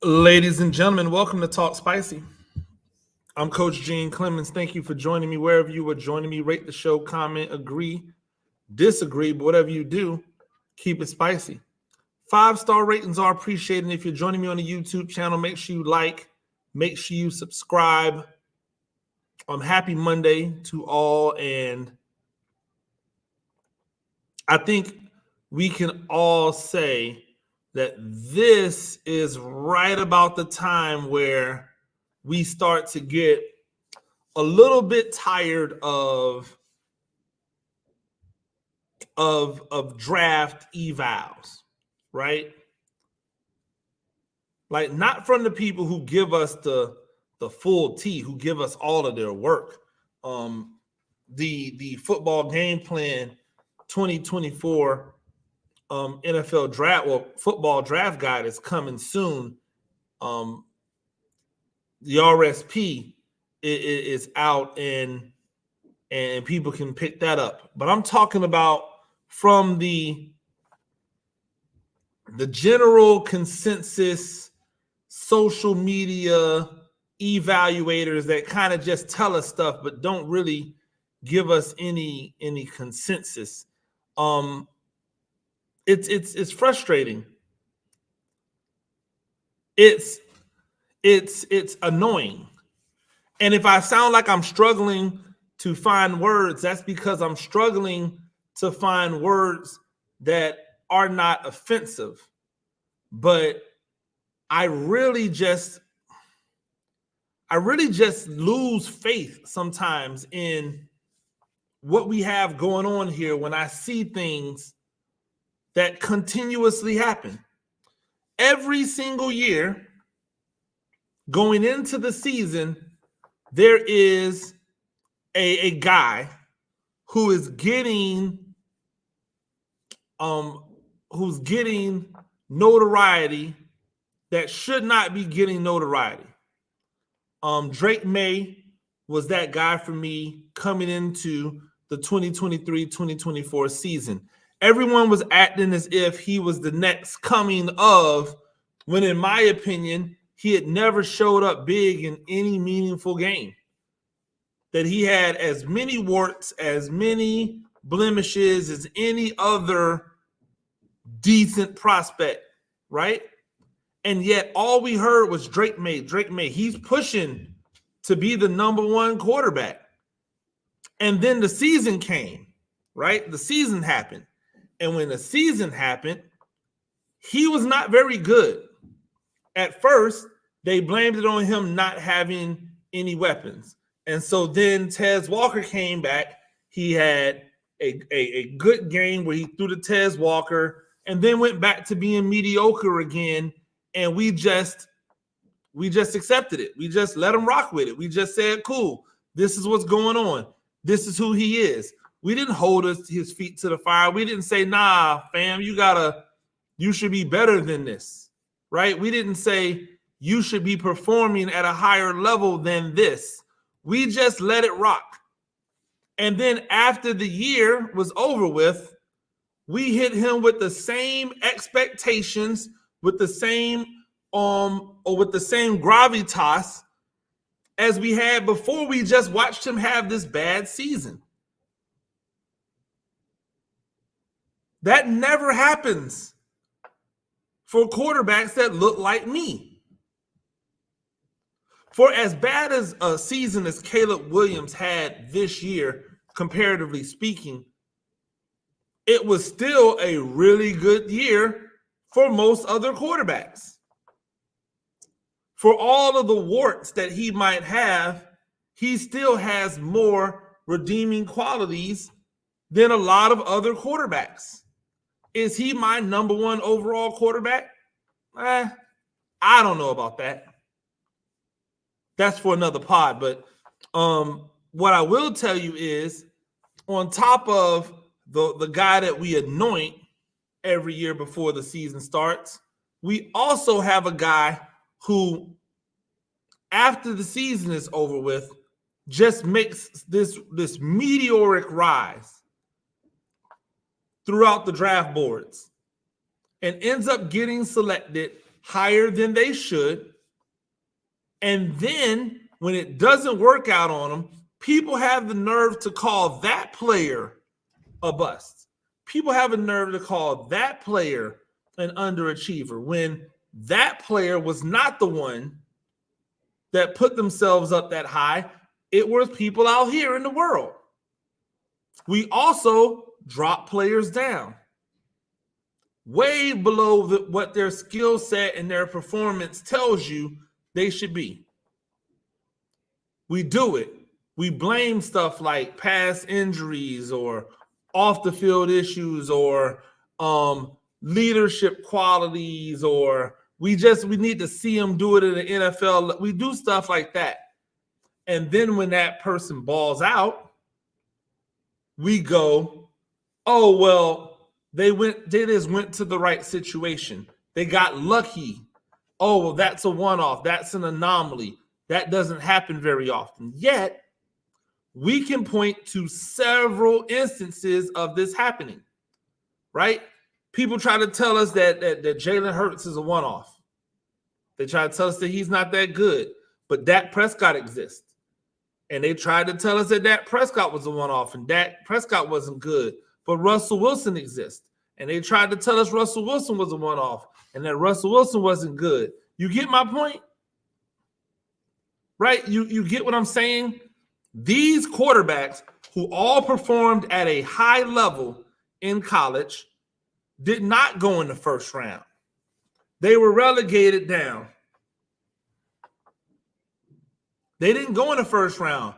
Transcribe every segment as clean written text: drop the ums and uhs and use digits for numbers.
Ladies and gentlemen, welcome to Talk Spicy. I'm Coach Gene Clemens. Thank you for joining me wherever you are joining me. Rate the show, comment, agree, disagree, but whatever you do, keep it spicy. 5-star ratings are appreciated. And if you're joining me on the YouTube channel, make sure you like, make sure you subscribe. Happy Monday to all. And I think we can all say that this is right about the time where we start to get a little bit tired of draft evals, right? Like, not from the people who give us the full tea, who give us all of their work. The football game plan 2024 NFL draft, football draft guide is coming soon. The RSP is out and people can pick that up. But I'm talking about from the general consensus social media evaluators that kind of just tell us stuff but don't really give us any consensus. It's frustrating. It's annoying. And if I sound like I'm struggling to find words, that's because I'm struggling to find words that are not offensive. But I really just lose faith sometimes in what we have going on here when I see things that continuously happen. Every single year going into the season, there is a guy who is getting notoriety that should not be getting notoriety. Drake May was that guy for me coming into the 2023-2024 season. Everyone was acting as if he was the next coming of, when in my opinion, he had never showed up big in any meaningful game. That he had as many warts, as many blemishes as any other decent prospect, right? And yet all we heard was Drake May. He's pushing to be the number one quarterback. And then the season came, right? The season happened. And when the season happened, he was not very good. At first, they blamed it on him not having any weapons. And so then Tez Walker came back. He had a good game where he threw to Tez Walker and then went back to being mediocre again. And we just accepted it. We just let him rock with it. We just said, cool, this is what's going on. This is who he is. We didn't hold his feet to the fire. We didn't say, nah, fam, you should be better than this, right? We didn't say you should be performing at a higher level than this. We just let it rock. And then after the year was over with, we hit him with the same expectations, with the same gravitas as we had before we just watched him have this bad season. That never happens for quarterbacks that look like me. For as bad as a season as Caleb Williams had this year, comparatively speaking, it was still a really good year for most other quarterbacks. For all of the warts that he might have, he still has more redeeming qualities than a lot of other quarterbacks. Is he my number one overall quarterback? I don't know about that. That's for another pod. But what I will tell you is, on top of the guy that we anoint every year before the season starts, we also have a guy who, after the season is over with, just makes this meteoric rise throughout the draft boards and ends up getting selected higher than they should. And then when it doesn't work out on them, people have the nerve to call that player a bust. People have a nerve to call that player an underachiever when that player was not the one that put themselves up that high. It was people out here in the world. We also drop players down way below what their skill set and their performance tells you they should be. We do it. We blame stuff like past injuries or off the field issues or leadership qualities, or we need to see them do it in the NFL. We do stuff like that. And then when that person balls out, we go, oh, well, they just went to the right situation. They got lucky. Oh, well, that's a one-off. That's an anomaly. That doesn't happen very often. Yet, we can point to several instances of this happening, right? People try to tell us that Jalen Hurts is a one-off. They try to tell us that he's not that good, but Dak Prescott exists. And they tried to tell us that Dak Prescott was a one-off and Dak Prescott wasn't good, but Russell Wilson exists. And they tried to tell us Russell Wilson was a one-off and that Russell Wilson wasn't good. You get my point? Right? You get what I'm saying? These quarterbacks who all performed at a high level in college did not go in the first round. They were relegated down. They didn't go in the first round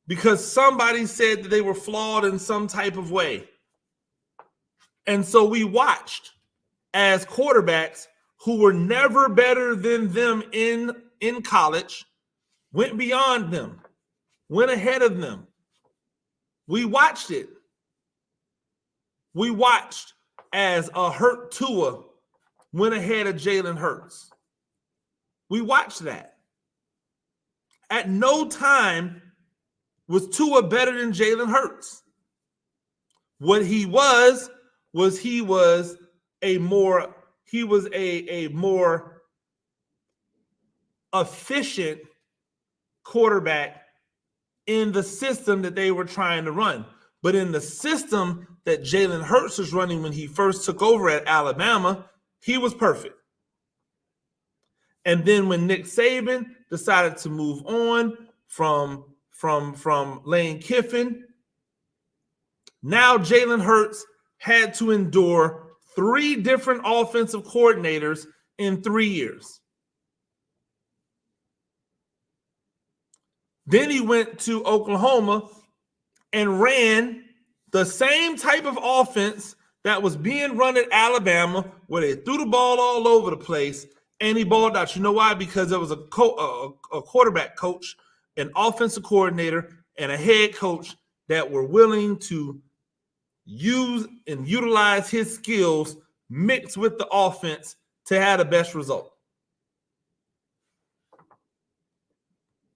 because somebody said that they were flawed in some type of way. And so we watched as quarterbacks who were never better than them in college went beyond them, went ahead of them. We watched it. We watched as a hurt Tua went ahead of Jalen Hurts. We watched that. At no time was Tua better than Jalen Hurts. What he was a more efficient quarterback in the system that they were trying to run. But in the system that Jalen Hurts was running when he first took over at Alabama, he was perfect. And then when Nick Saban decided to move on from Lane Kiffin, now Jalen Hurts had to endure 3 different offensive coordinators in 3 years. Then he went to Oklahoma and ran the same type of offense that was being run at Alabama, where they threw the ball all over the place, and he balled out. You know why? Because there was a quarterback coach, an offensive coordinator, and a head coach that were willing to use and utilize his skills mixed with the offense to have the best result.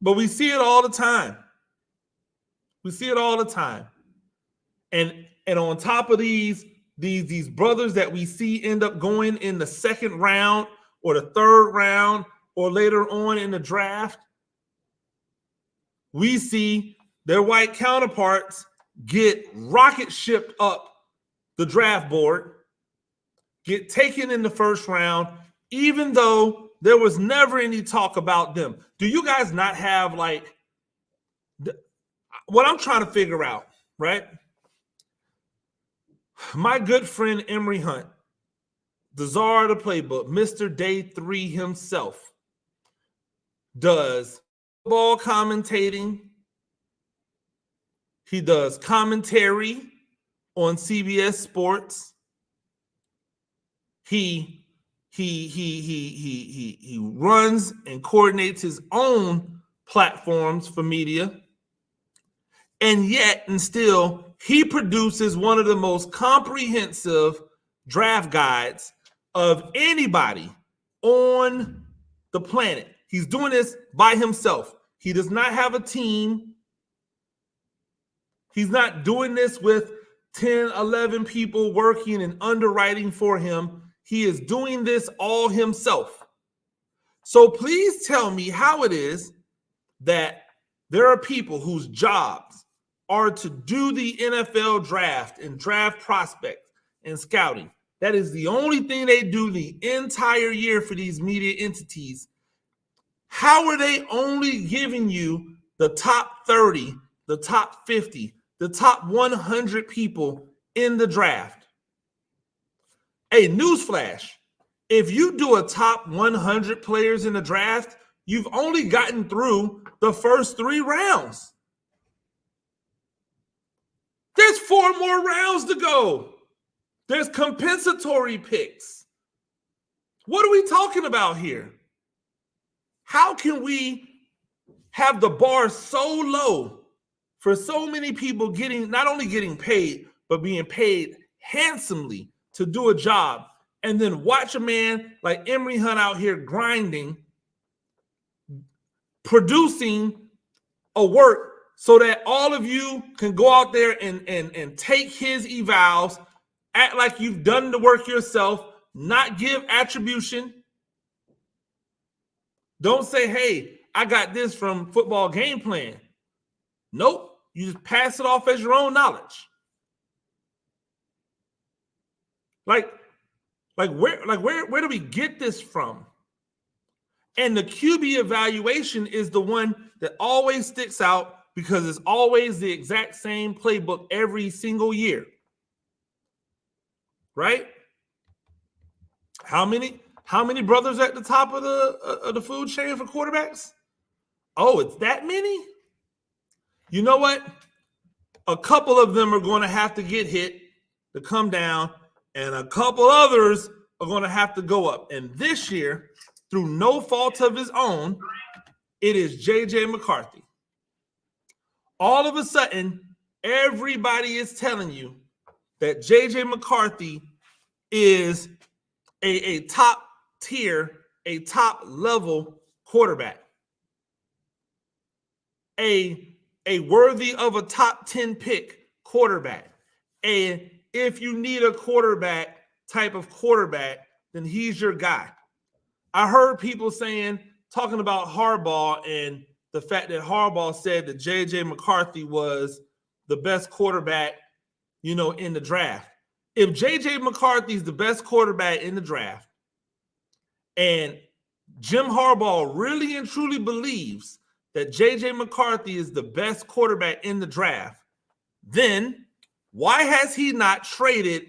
But we see it all the time. We see it all the time. And on top of these brothers that we see end up going in the second round or the third round or later on in the draft, we see their white counterparts get rocket shipped up the draft board, get taken in the first round, even though there was never any talk about them. Do you guys not have what I'm trying to figure out, right? My good friend Emory Hunt, the czar of the playbook, Mr. Day 3 himself, does football commentating. He does commentary on CBS Sports. He runs and coordinates his own platforms for media. And yet, and still, he produces one of the most comprehensive draft guides of anybody on the planet. He's doing this by himself. He does not have a team. He's not doing this with 10, 11 people working and underwriting for him. He is doing this all himself. So please tell me how it is that there are people whose jobs are to do the NFL draft and draft prospects and scouting. That is the only thing they do the entire year for these media entities. How are they only giving you the top 30, the top 50, the top 100 people in the draft? Hey, newsflash. If you do a top 100 players in the draft, you've only gotten through the first 3 rounds. There's 4 more rounds to go. There's compensatory picks. What are we talking about here? How can we have the bar so low for so many people not only getting paid, but being paid handsomely to do a job, and then watch a man like Emory Hunt out here grinding, producing a work so that all of you can go out there and take his evals, act like you've done the work yourself, not give attribution. Don't say, hey, I got this from Football Game Plan. Nope, you just pass it off as your own knowledge. Where do we get this from? And the QB evaluation is the one that always sticks out because it's always the exact same playbook every single year. Right? How many brothers at the top of the food chain for quarterbacks? Oh, it's that many? You know what? A couple of them are going to have to get hit to come down, and a couple others are going to have to go up. And this year, through no fault of his own, it is J.J. McCarthy. All of a sudden, everybody is telling you that J.J. McCarthy is a top tier, a top level quarterback, a worthy of a top 10 pick quarterback. And if you need a quarterback type of quarterback, then he's your guy. I heard people talking about Harbaugh and the fact that Harbaugh said that J.J. McCarthy was the best quarterback, in the draft. If J.J. McCarthy is the best quarterback in the draft, and Jim Harbaugh really and truly believes that J.J. McCarthy is the best quarterback in the draft, then why has he not traded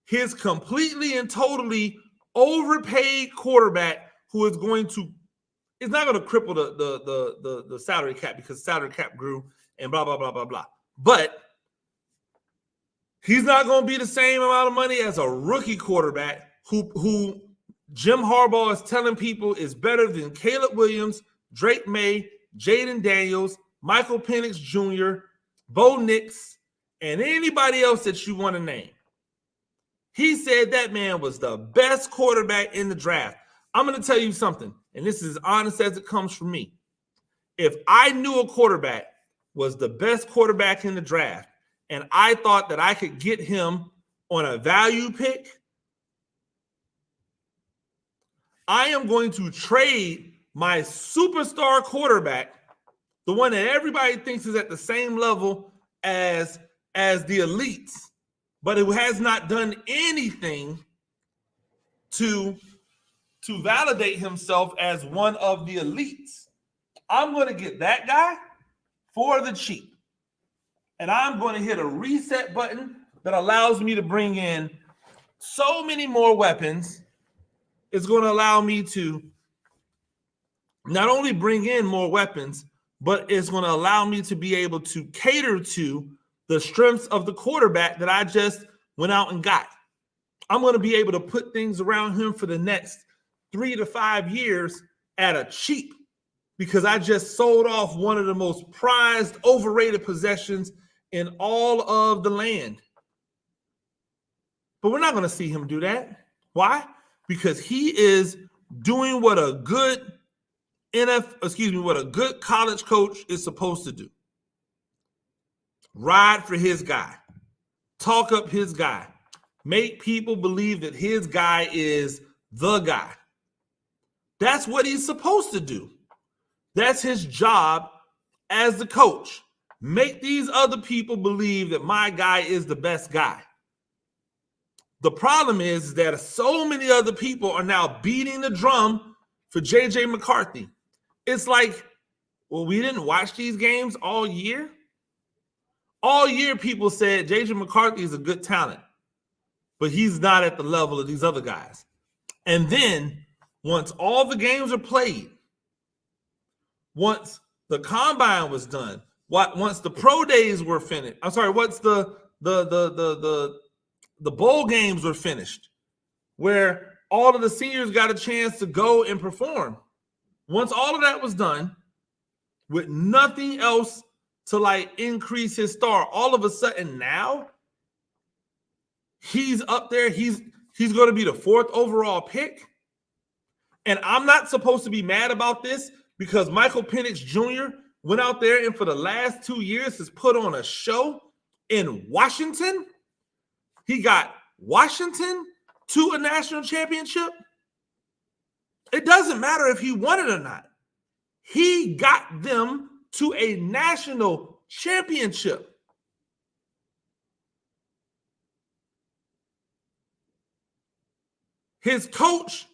his completely and totally overpaid quarterback who is not going to cripple the salary cap because salary cap grew and blah, blah, blah, blah, blah. But he's not going to be the same amount of money as a rookie quarterback who Jim Harbaugh is telling people is better than Caleb Williams, Drake May, Jaden Daniels, Michael Penix Jr., Bo Nix, and anybody else that you want to name. He said that man was the best quarterback in the draft. I'm going to tell you something, and this is as honest as it comes from me. If I knew a quarterback was the best quarterback in the draft, and I thought that I could get him on a value pick, I am going to trade my superstar quarterback, the one that everybody thinks is at the same level as the elites, but who has not done anything to validate himself as one of the elites. I'm going to get that guy for the cheap. And I'm going to hit a reset button that allows me to bring in so many more weapons. It's going to allow me to not only bring in more weapons, but it's going to allow me to be able to cater to the strengths of the quarterback that I just went out and got. I'm going to be able to put things around him for the next 3 to 5 years at a cheap, because I just sold off one of the most prized, overrated possessions in all of the land. But we're not going to see him do that. Why? Because he is doing what a good college coach is supposed to do. Ride for his guy. Talk up his guy. Make people believe that his guy is the guy. That's what he's supposed to do. That's his job as the coach. Make these other people believe that my guy is the best guy. The problem is that so many other people are now beating the drum for J.J. McCarthy. It's like, well, we didn't watch these games all year. All year, people said J.J. McCarthy is a good talent, but he's not at the level of these other guys. And then once all the games are played, once the combine was done, once the pro days were finished, once the bowl games were finished, where all of the seniors got a chance to go and perform. Once all of that was done, with nothing else to like increase his star, all of a sudden now he's up there. He's going to be the 4th overall pick. And I'm not supposed to be mad about this because Michael Penix Jr. went out there and for the last 2 years has put on a show in Washington. He got Washington to a national championship. It doesn't matter if he won it or not. He got them to a national championship. His coach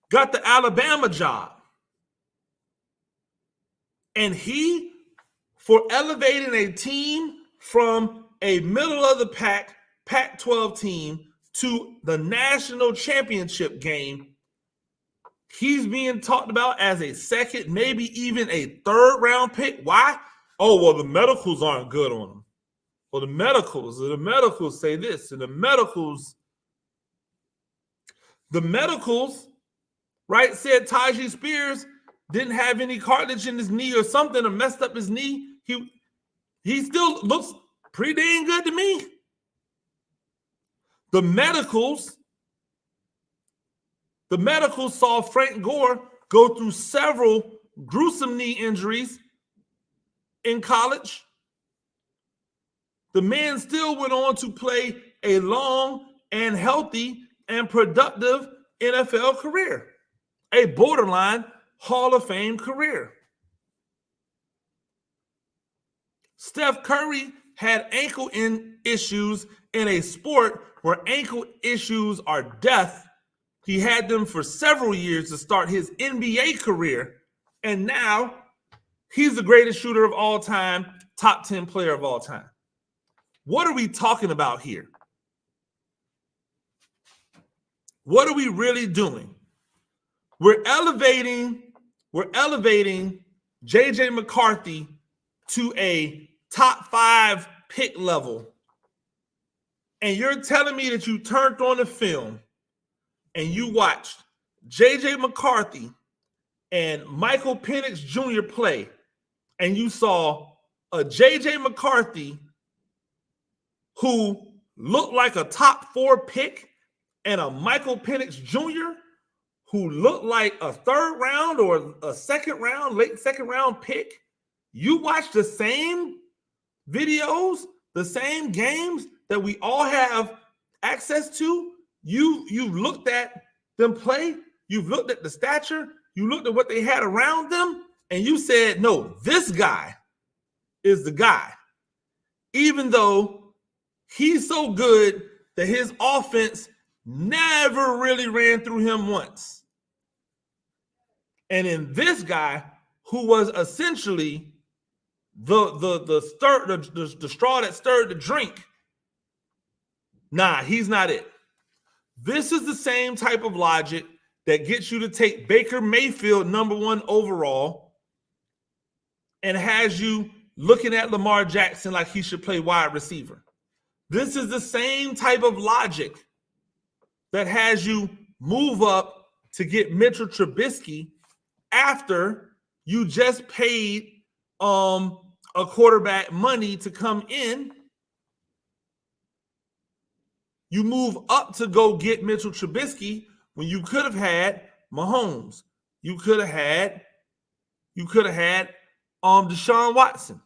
got the Alabama job. And he, for elevating a team from a middle of the pack Pac-12 team to the national championship game, he's being talked about as a 2nd, maybe even a 3rd round pick. Why? Oh, well, the medicals aren't good on him. Well, the medicals say this, and the medicals, right, said Tyjae Spears didn't have any cartilage in his knee or something, or messed up his knee. He still looks pretty dang good to me. The medicals saw Frank Gore go through several gruesome knee injuries in college. The man still went on to play a long and healthy and productive NFL career, a borderline Hall of Fame career. Steph Curry had ankle issues in a sport where ankle issues are death. He had them for several years to start his NBA career, and now he's the greatest shooter of all time, top 10 player of all time. What are we talking about here? What are we really doing? We're elevating J.J. McCarthy to a top 5 pick level. And you're telling me that you turned on the film and you watched J.J. McCarthy and Michael Penix Jr. play, and you saw a J.J. McCarthy who looked like a top 4 pick and a Michael Penix Jr. who looked like a 3rd round or a 2nd round, late 2nd round pick. You watch the same videos, the same games that we all have access to. You've looked at them play. You've looked at the stature. You looked at what they had around them, and you said, no, this guy is the guy. Even though he's so good that his offense never really ran through him once. And in this guy, who was essentially the straw that stirred the drink, nah, he's not it. This is the same type of logic that gets you to take Baker Mayfield #1 overall and has you looking at Lamar Jackson like he should play wide receiver. This is the same type of logic that has you move up to get Mitchell Trubisky after you just paid a quarterback money to come in. You move up to go get Mitchell Trubisky when you could have had Mahomes. You could have had Deshaun Watson.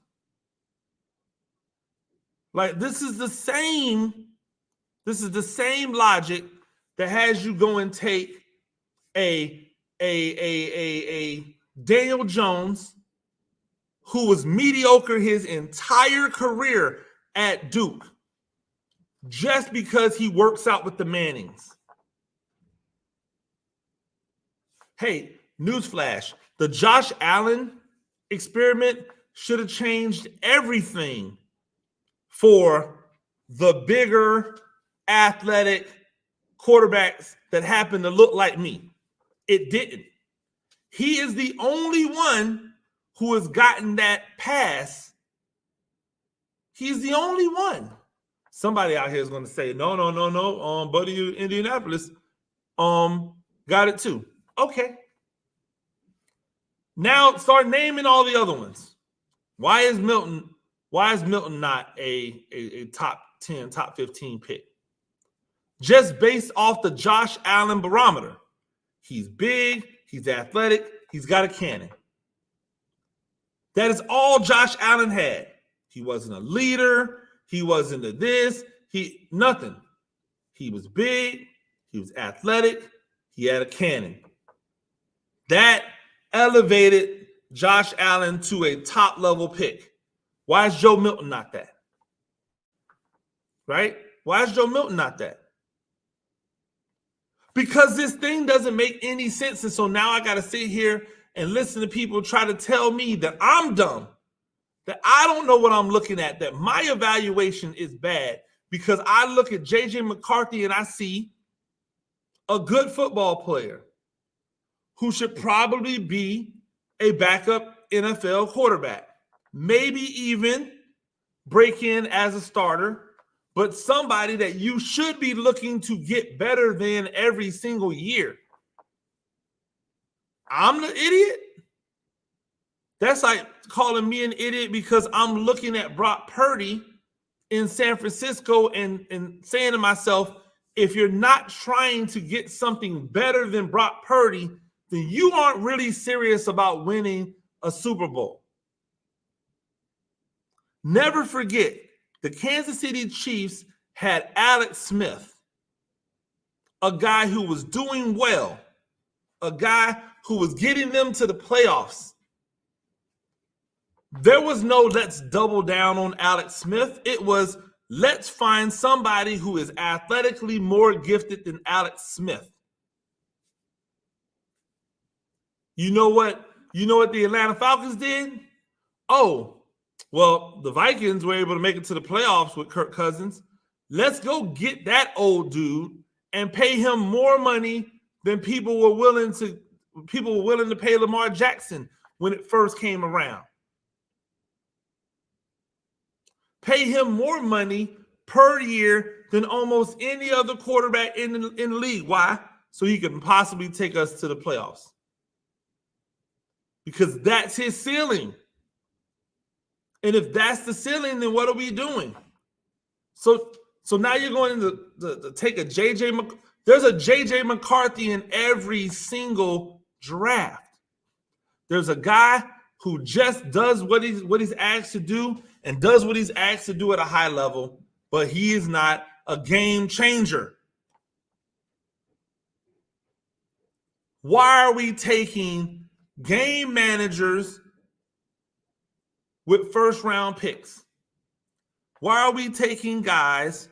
Like, this is the same logic that has you go and take a a Daniel Jones who was mediocre his entire career at Duke just because he works out with the Mannings. Hey, newsflash, the Josh Allen experiment should have changed everything for the bigger athletic quarterbacks that happen to look like me. It didn't. He is the only one who has gotten that pass. He's the only one. Somebody out here is going to say, no. Buddy, Indianapolis got it too. Okay. Now start naming all the other ones. Why is Milton not a top 10, top 15 pick? Just based off the Josh Allen barometer. He's big, he's athletic, he's got a cannon. That is all Josh Allen had. He wasn't a leader, he wasn't a this, nothing. He was big, he was athletic, he had a cannon. That elevated Josh Allen to a top level pick. Why is Joe Milton not that? Right? Why is Joe Milton not that? Because this thing doesn't make any sense. And so now I got to sit here and listen to people try to tell me that I'm dumb, that I don't know what I'm looking at, that my evaluation is bad because I look at J.J. McCarthy and I see a good football player who should probably be a backup NFL quarterback, maybe even break in as a starter, but somebody that you should be looking to get better than every single year. I'm the idiot? That's like calling me an idiot because I'm looking at Brock Purdy in San Francisco and saying to myself, if you're not trying to get something better than Brock Purdy, then you aren't really serious about winning a Super Bowl. Never forget, the Kansas City Chiefs had Alex Smith, a guy who was doing well, a guy who was getting them to the playoffs. There was no let's double down on Alex Smith. It was let's find somebody who is athletically more gifted than Alex Smith. You know what the Atlanta Falcons did? Oh, well, the Vikings were able to make it to the playoffs with Kirk Cousins. Let's go get that old dude and pay him more money than people were willing to pay Lamar Jackson when it first came around. Pay him more money per year than almost any other quarterback in the league. Why? So he can possibly take us to the playoffs. Because that's his ceiling. And if that's the ceiling, then what are we doing? So now you're going to take a there's a J.J. McCarthy in every single draft. There's a guy who just does what he's asked to do and does what he's asked to do at a high level, but he is not a game changer. Why are we taking game managers with first round picks? Why are we taking guys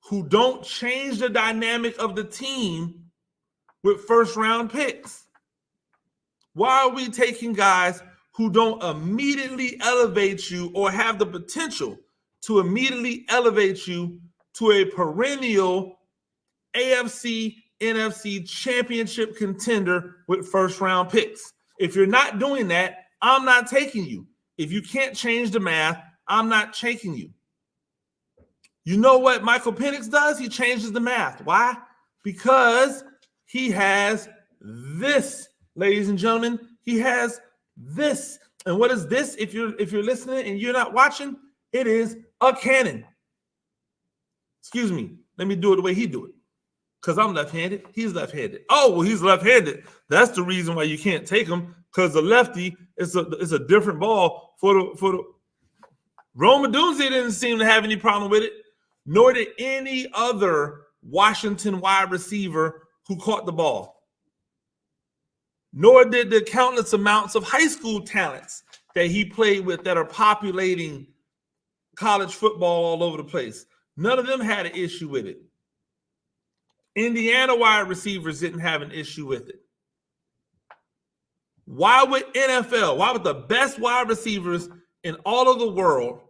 who don't change the dynamic of the team with first round picks? Why are we taking guys who don't immediately elevate you or have the potential to immediately elevate you to a perennial AFC, NFC championship contender with first round picks? If you're not doing that, I'm not taking you. If you can't change the math, I'm not taking you. You know what Michael Penix does? He changes the math. Why? Because he has this, ladies and gentlemen. He has this. And what is this? If you're listening and you're not watching, it is a cannon. Excuse me. Let me do it the way he do it. Because I'm left-handed. He's left-handed. Oh, well, he's left-handed. That's the reason why you can't take him, because the lefty is a different ball for the Rome Odunze didn't seem to have any problem with it, nor did any other Washington wide receiver who caught the ball, nor did the countless amounts of high school talents that he played with that are populating college football all over the place. None of them had an issue with it. Indiana wide receivers didn't have an issue with it. Why would the best wide receivers in all of the world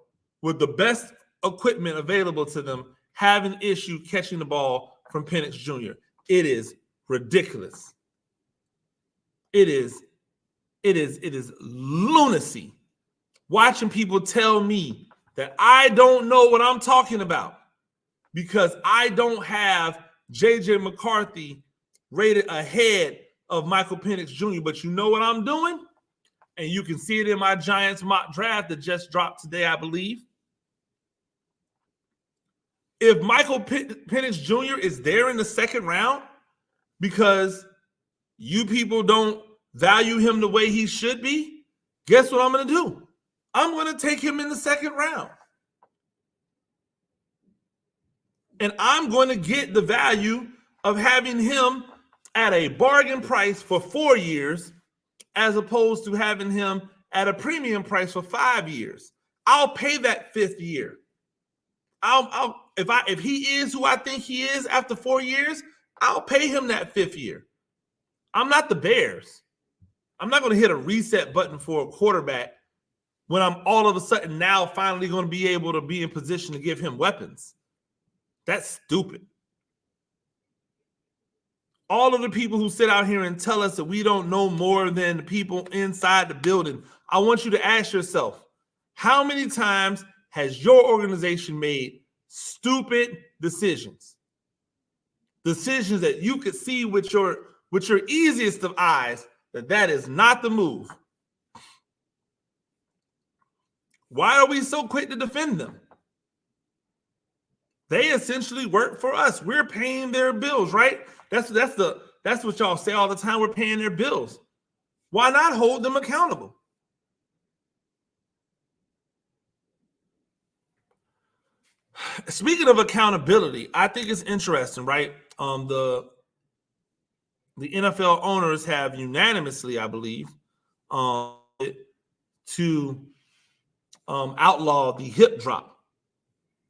with the best equipment available to them have an issue catching the ball from Penix Jr.? It is ridiculous. It is lunacy watching people tell me that I don't know what I'm talking about because I don't have J.J. McCarthy rated ahead of Michael Penix Jr. But you know what I'm doing? And you can see it in my Giants mock draft that just dropped today, I believe. If Michael Penix Jr. is there in the second round because you people don't value him the way he should be, guess what I'm going to do? I'm going to take him in the second round. And I'm going to get the value of having him at a bargain price for 4 years as opposed to having him at a premium price for 5 years. I'll pay that 5th year. If he is who I think he is after 4 years, I'll pay him that 5th year. I'm not the Bears. I'm not going to hit a reset button for a quarterback when I'm all of a sudden now finally going to be able to be in position to give him weapons. That's stupid. All of the people who sit out here and tell us that we don't know more than the people inside the building, I want you to ask yourself, how many times has your organization made stupid decisions? Decisions that you could see with your easiest of eyes that is not the move. Why are we so quick to defend them? They essentially work for us. We're paying their bills, right? That's what y'all say all the time. We're paying their bills. Why not hold them accountable? Speaking of accountability, I think it's interesting, right? The NFL owners have unanimously, I believe, to outlaw the hip drop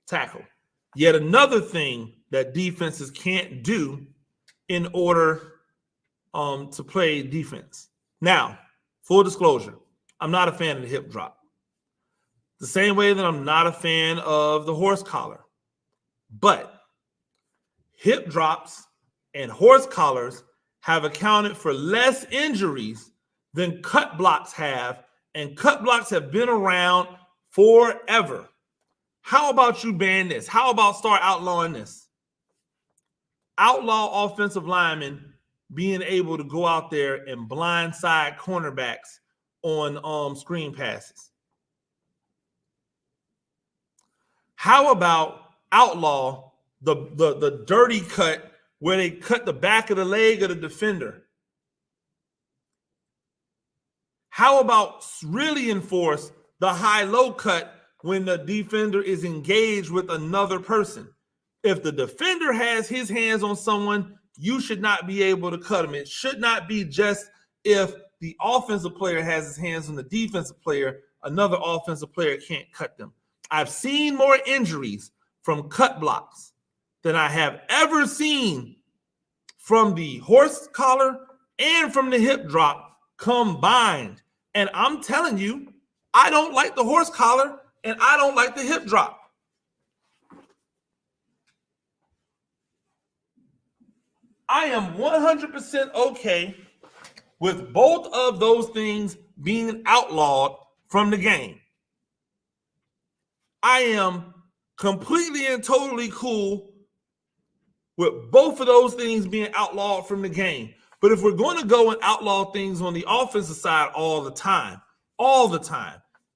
tackle. Yet another thing that defenses can't do in order to play defense. Now, full disclosure, I'm not a fan of the hip drop. The same way that I'm not a fan of the horse collar. But hip drops and horse collars have accounted for less injuries than cut blocks have, and cut blocks have been around forever. How about you ban this? How about start outlawing this? Outlaw offensive linemen being able to go out there and blindside cornerbacks on screen passes. How about outlaw the dirty cut where they cut the back of the leg of the defender? How about really enforce the high-low cut when the defender is engaged with another person? If the defender has his hands on someone, you should not be able to cut him. It should not be just if the offensive player has his hands on the defensive player, another offensive player can't cut them. I've seen more injuries from cut blocks than I have ever seen from the horse collar and from the hip drop combined. And I'm telling you, I don't like the horse collar and I don't like the hip drop. I am 100% okay with both of those things being outlawed from the game. I am completely and totally cool with both of those things being outlawed from the game. But if we're going to go and outlaw things on the offensive side all the time,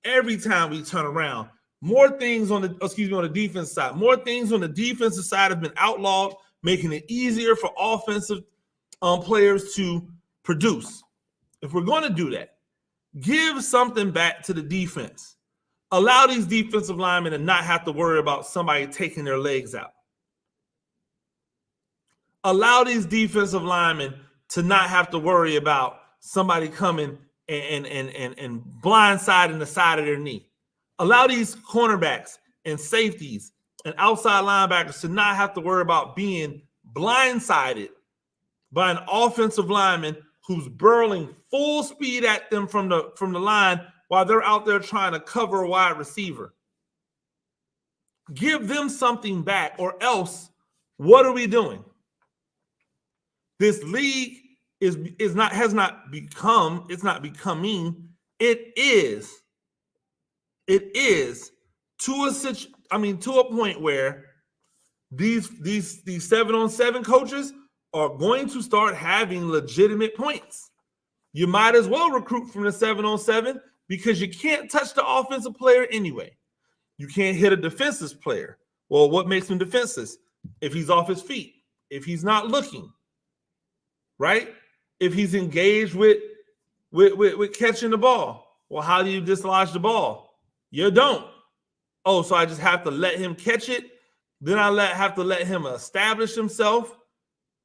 every time we turn around, more things on the defense side, more things on the defensive side have been outlawed, making it easier for offensive players to produce. If we're going to do that, give something back to the defense. Allow these defensive linemen to not have to worry about somebody taking their legs out. Allow these defensive linemen to not have to worry about somebody coming and blindsiding the side of their knee. Allow these cornerbacks and safeties and outside linebackers to not have to worry about being blindsided by an offensive lineman who's burling full speed at them from the line while they're out there trying to cover a wide receiver. Give them something back, or else what are we doing? This league is not becoming. It is to a point where these 7-on-7 coaches are going to start having legitimate points. You might as well recruit from the 7-on-7 because you can't touch the offensive player anyway. You can't hit a defenseless player. Well, what makes him defenseless? If he's off his feet, if he's not looking, right? If he's engaged with catching the ball. Well, how do you dislodge the ball? You don't. Oh, so I just have to let him catch it. Then I have to let him establish himself,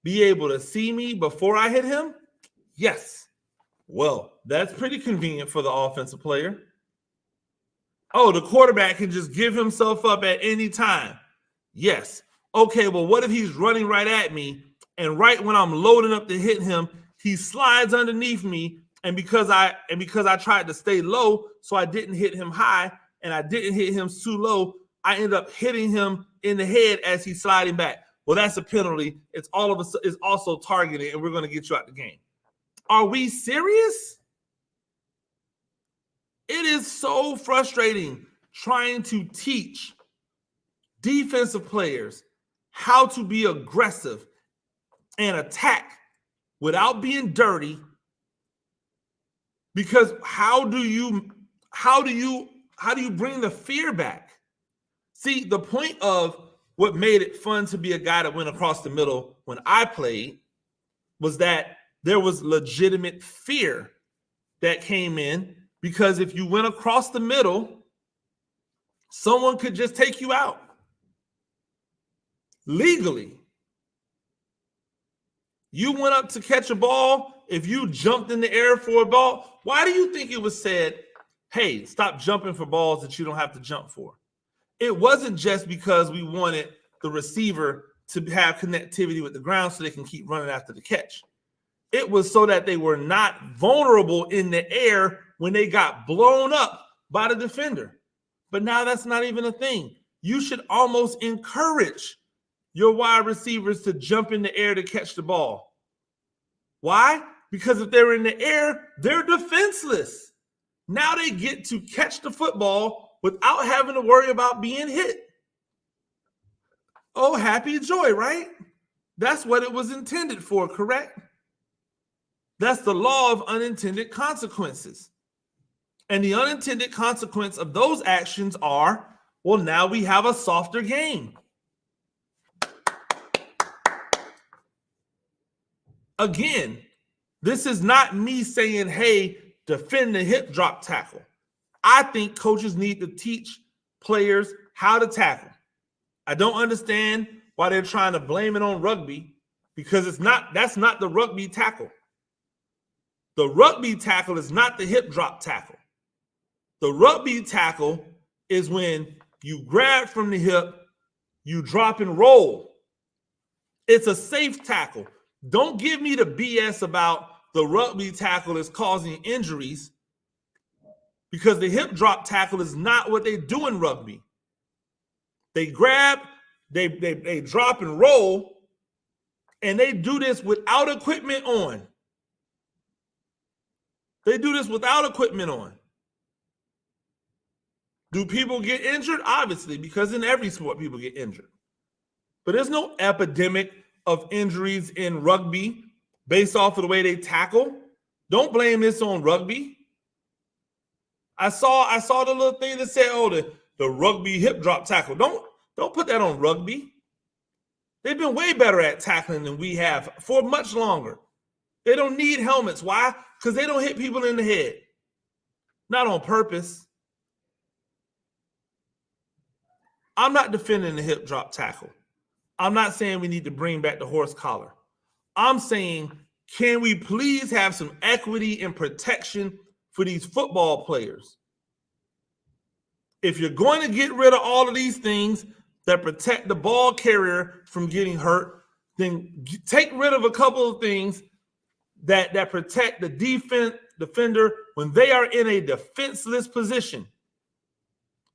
be able to see me before I hit him? Yes. Well, that's pretty convenient for the offensive player. Oh, the quarterback can just give himself up at any time. Yes. Okay, well, what if he's running right at me, and right when I'm loading up to hit him, he slides underneath me, and because I tried to stay low, so I didn't hit him high, and I didn't hit him too low, I end up hitting him in the head as he's sliding back. Well, that's a penalty. It's also targeted, and we're going to get you out the game. Are we serious? It is so frustrating trying to teach defensive players how to be aggressive and attack without being dirty. Because how do you bring the fear back? See, the point of what made it fun to be a guy that went across the middle when I played was that there was legitimate fear that came in, because if you went across the middle, someone could just take you out legally. You went up to catch a ball. If you jumped in the air for a ball, why do you think it was said, hey, stop jumping for balls that you don't have to jump for? It wasn't just because we wanted the receiver to have connectivity with the ground so they can keep running after the catch. It was so that they were not vulnerable in the air when they got blown up by the defender. But now that's not even a thing. You should almost encourage your wide receivers to jump in the air to catch the ball. Why? Because if they're in the air, they're defenseless. Now they get to catch the football without having to worry about being hit. Oh, happy joy, right? That's what it was intended for, correct? That's the law of unintended consequences. And the unintended consequence of those actions are, well, now we have a softer game. Again, this is not me saying, hey, defend the hip drop tackle. I think coaches need to teach players how to tackle. I don't understand why they're trying to blame it on rugby, because that's not the rugby tackle. The rugby tackle is not the hip drop tackle. The rugby tackle is when you grab from the hip, you drop and roll. It's a safe tackle. Don't give me the BS about the rugby tackle is causing injuries, because the hip drop tackle is not what they do in rugby. They grab, they drop and roll, and they do this without equipment on. They do this without equipment on. Do people get injured? Obviously, because in every sport people get injured. But there's no epidemic of injuries in rugby based off of the way they tackle. Don't blame this on rugby. I saw the little thing that said, oh, the rugby hip drop tackle. Don't put that on rugby. They've been way better at tackling than we have for much longer. They don't need helmets. Why? Because they don't hit people in the head. Not on purpose. I'm not defending the hip drop tackle. I'm not saying we need to bring back the horse collar. I'm saying, can we please have some equity and protection for these football players? If you're going to get rid of all of these things that protect the ball carrier from getting hurt, then take rid of a couple of things that protect the defender when they are in a defenseless position.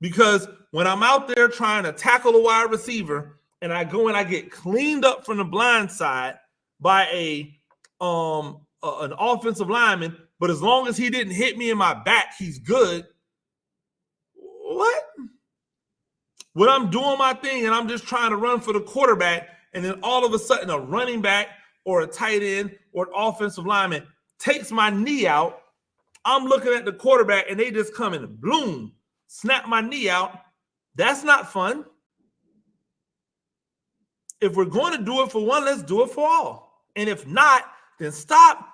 Because when I'm out there trying to tackle a wide receiver and I go and I get cleaned up from the blind side by an offensive lineman, but as long as he didn't hit me in my back, he's good. What? When I'm doing my thing and I'm just trying to run for the quarterback, and then all of a sudden a running back or a tight end or an offensive lineman takes my knee out, I'm looking at the quarterback and they just come and bloom, snap my knee out. That's not fun. If we're going to do it for one, let's do it for all. And if not, then stop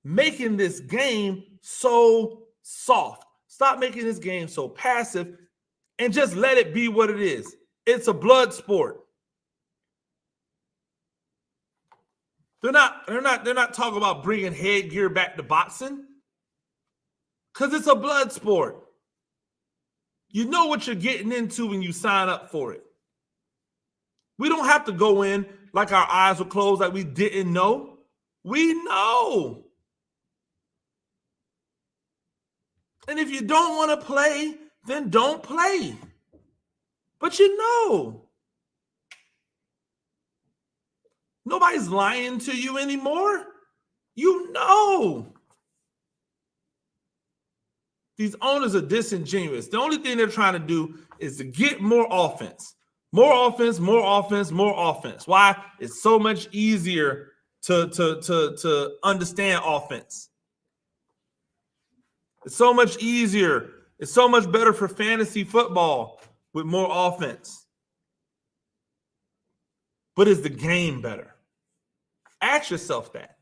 making this game so soft. Stop making this game so passive and just let it be what it is. It's a blood sport. They're not talking about bringing headgear back to boxing because it's a blood sport. You know what you're getting into when you sign up for it. We don't have to go in like our eyes were closed, like we didn't know. We know. And if you don't want to play, then don't play. But you know. Nobody's lying to you anymore. You know. These owners are disingenuous. The only thing they're trying to do is to get more offense. More offense, more offense, more offense. Why? It's so much easier to understand offense. It's so much easier. It's so much better for fantasy football with more offense. But is the game better? Ask yourself that.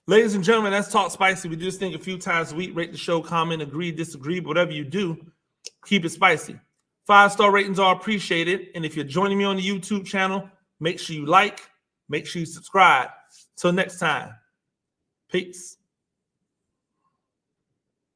Ladies and gentlemen, that's Talk Spicy. We do this thing a few times a week. Rate the show, comment, agree, disagree, but whatever you do, keep it spicy. 5-star ratings are appreciated. And if you're joining me on the YouTube channel, make sure you like, make sure you subscribe. Till next time, peace.